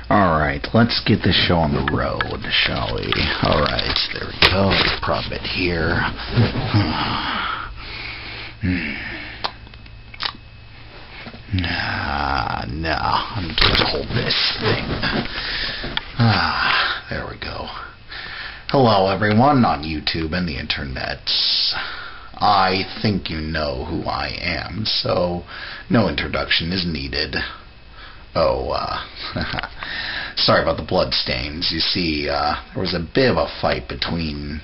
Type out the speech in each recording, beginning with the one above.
Alright, let's get this show on the road, shall we? Alright, there we go. Prop it here. Nah, I'm going to hold this thing. There we go. Hello everyone on YouTube and the internet. I think you know who I am, so no introduction is needed. Sorry about the blood stains. You see, there was a bit of a fight between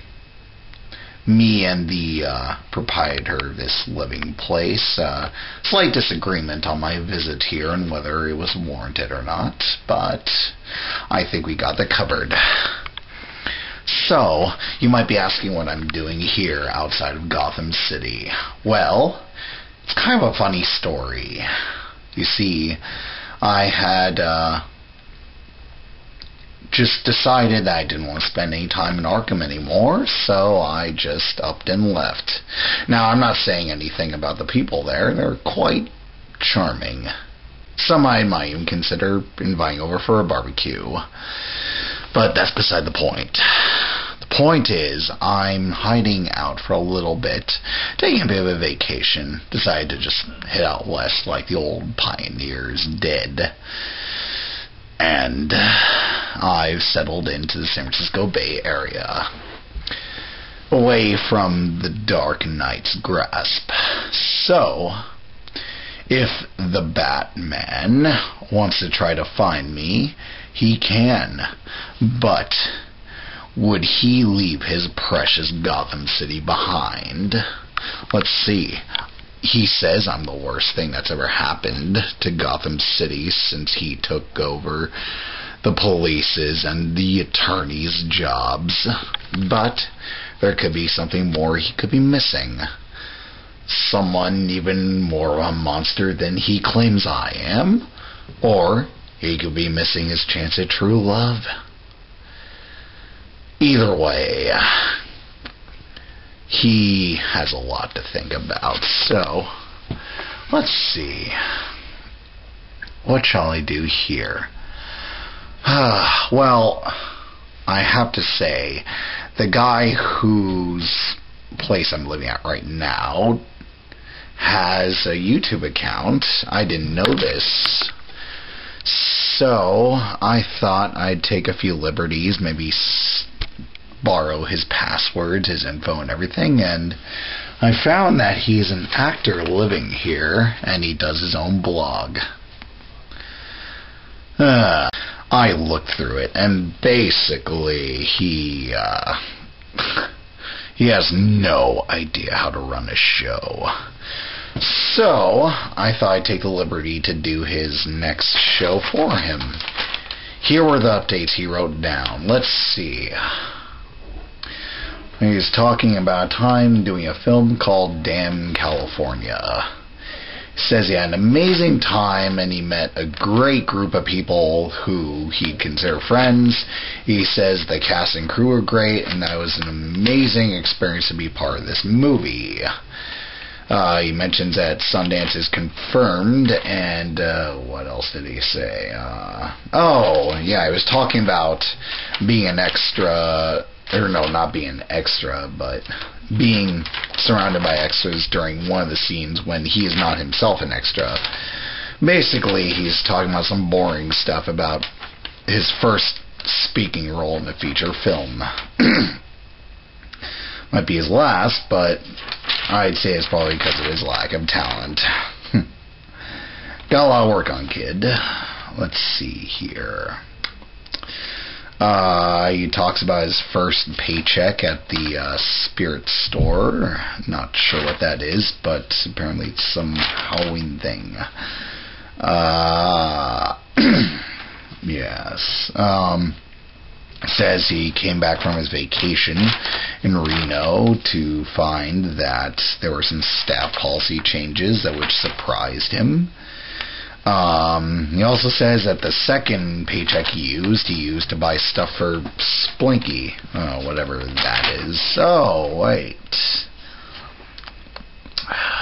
me and the proprietor of this living place. Slight disagreement on my visit here and whether it was warranted or not, but I think we got that covered. So, you might be asking what I'm doing here outside of Gotham City. Well, it's kind of a funny story. You see, I had just decided that I didn't want to spend any time in Arkham anymore, so I just upped and left. Now, I'm not saying anything about the people there. They're quite charming. Some I might even consider inviting over for a barbecue. But that's beside the point. The point is, I'm hiding out for a little bit, taking a bit of a vacation. Decided to just head out west like the old pioneers did. And I've settled into the San Francisco Bay Area, away from the dark night's grasp. So, if the Batman wants to try to find me, he can. But would he leave his precious Gotham City behind? Let's see. He says I'm the worst thing that's ever happened to Gotham City since he took over the police's and the attorney's jobs. But there could be something more he could be missing. Someone even more of a monster than he claims I am. Or he could be missing his chance at true love. Either way, he has a lot to think about. So, let's see. What shall I do here? Well, I have to say, the guy whose place I'm living at right now has a YouTube account. I didn't know this. So, I thought I'd take a few liberties, maybe borrow his passwords, his info and everything, and I found that he's an actor living here, and he does his own blog. I looked through it, and basically he has no idea how to run a show. So, I thought I'd take the liberty to do his next show for him. Here were the updates he wrote down. Let's see. He was talking about a time doing a film called Damn California. He says he had an amazing time and he met a great group of people who he'd consider friends. He says the cast and crew were great and that was an amazing experience to be part of this movie. He mentions that Sundance is confirmed, and what else did he say? He was talking about being an extra, or no, not being an extra, but being surrounded by extras during one of the scenes when he is not himself an extra. Basically, he's talking about some boring stuff about his first speaking role in a feature film. Might be his last, but I'd say it's probably because of his lack of talent. Got a lot of work on, kid. Let's see here. He talks about his first paycheck at the spirit store. Not sure what that is, but apparently it's some Halloween thing. Yes. Says he came back from his vacation in Reno to find that there were some staff policy changes that which surprised him. He also says that the second paycheck he used to buy stuff for Splinky, whatever that is. Oh, wait.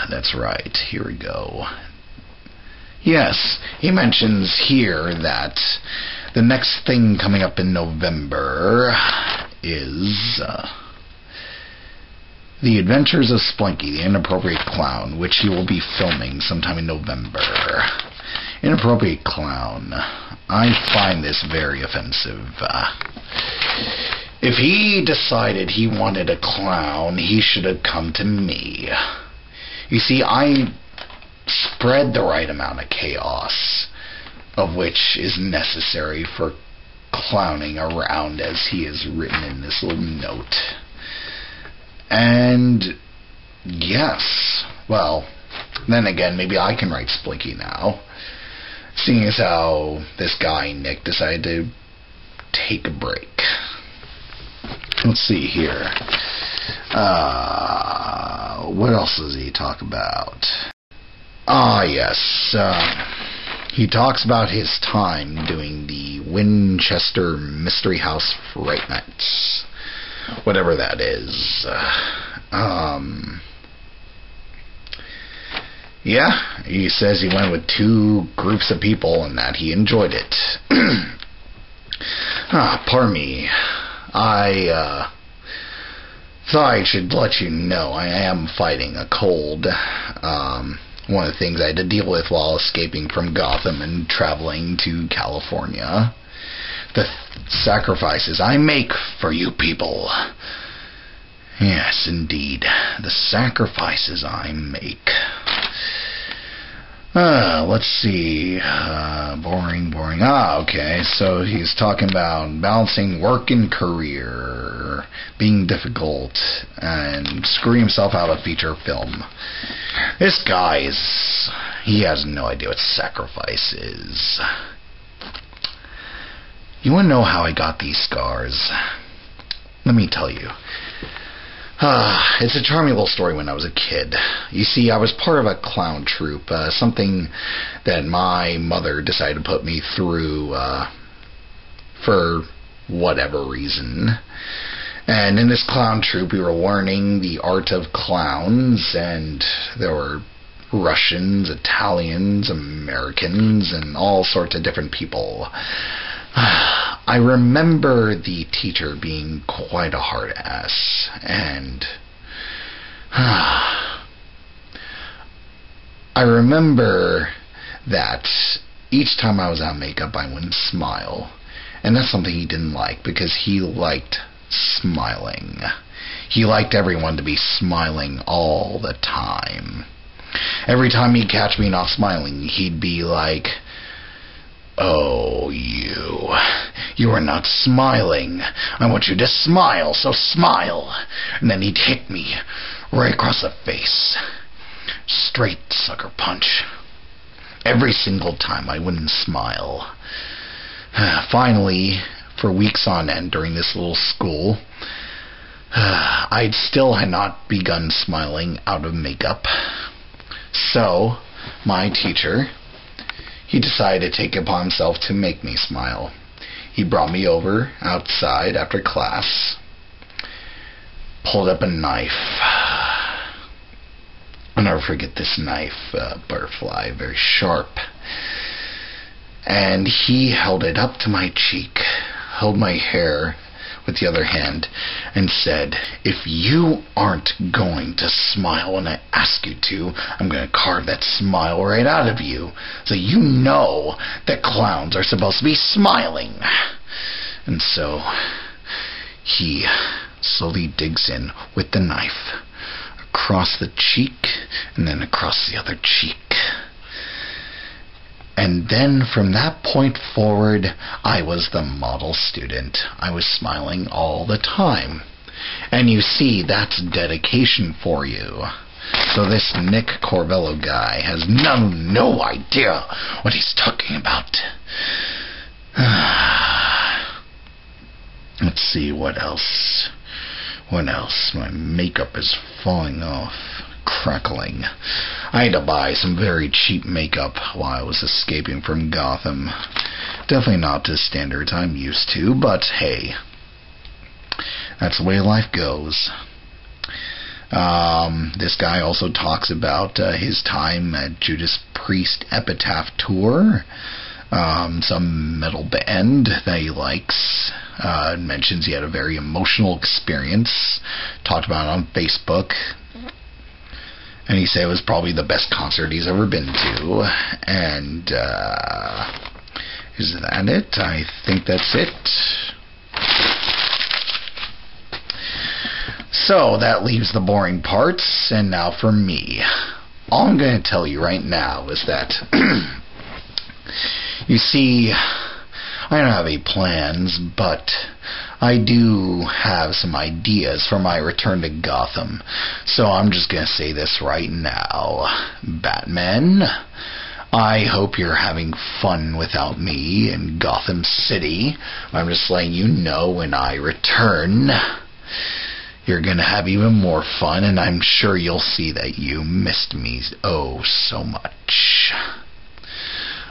That's right. Here we go. Yes, he mentions here that The next thing coming up in November is The Adventures of Splinky, the Inappropriate Clown, which he will be filming sometime in November. Inappropriate Clown. I find this very offensive. If he decided he wanted a clown, he should have come to me. You see, I spread the right amount of chaos, of which is necessary for clowning around, as he has written in this little note. And yes, well, then again, maybe I can write Splinky now, seeing as how this guy Nick decided to take a break. Let's see here. What else does he talk about? Yes, he talks about his time doing the Winchester Mystery House Fright Nights, whatever that is. Yeah, he says he went with 2 groups of people and that he enjoyed it. Pardon me. I thought I should let you know I am fighting a cold. One of the things I had to deal with while escaping from Gotham and traveling to California. The sacrifices I make for you people. Yes, indeed. The sacrifices I make. Let's see. Boring. Okay. So he's talking about balancing work and career, being difficult, and screwing himself out of feature film. This guy he has no idea what sacrifice is. You want to know how I got these scars? Let me tell you. It's a charming little story when I was a kid. You see, I was part of a clown troupe, something that my mother decided to put me through for whatever reason. And in this clown troupe, we were learning the art of clowns, and there were Russians, Italians, Americans, and all sorts of different people. I remember the teacher being quite a hard ass, and I remember that each time I was out of makeup I wouldn't smile, and that's something he didn't like, because he liked smiling. He liked everyone to be smiling all the time. Every time he'd catch me not smiling, he'd be like, "Oh, you are not smiling. I want you to smile, so smile." And then he'd hit me right across the face. Straight sucker punch. Every single time I wouldn't smile. Finally, for weeks on end during this little school, I still had not begun smiling out of makeup. So, my teacher, he decided to take it upon himself to make me smile. He brought me over outside after class, pulled up a knife. I'll never forget this knife, butterfly, very sharp. And he held it up to my cheek, held my hair with the other hand, and said, "If you aren't going to smile when I ask you to, I'm going to carve that smile right out of you, so you know that clowns are supposed to be smiling." And so he slowly digs in with the knife across the cheek and then across the other cheek. And then from that point forward, I was the model student. I was smiling all the time. And you see, that's dedication for you. So this Nick Corvello guy has no idea what he's talking about. Let's see, what else? My makeup is falling off, crackling. I had to buy some very cheap makeup while I was escaping from Gotham. Definitely not to standards I'm used to, but hey, that's the way life goes. This guy also talks about his time at Judas Priest Epitaph Tour. some metal band that he likes. Mentions he had a very emotional experience. Talked about it on Facebook. And he said it was probably the best concert he's ever been to. And, is that it? I think that's it. So, that leaves the boring parts, and now for me. All I'm going to tell you right now is that, you see, I don't have any plans, but I do have some ideas for my return to Gotham. So I'm just going to say this right now. Batman, I hope you're having fun without me in Gotham City. I'm just letting you know when I return, you're going to have even more fun, and I'm sure you'll see that you missed me oh so much.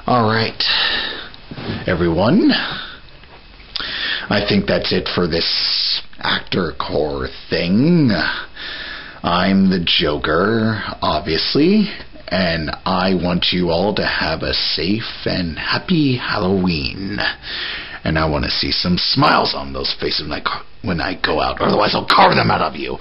Alright, everyone. I think that's it for this actor core thing. I'm the Joker, obviously, and I want you all to have a safe and happy Halloween. And I want to see some smiles on those faces when I go out, otherwise I'll carve them out of you.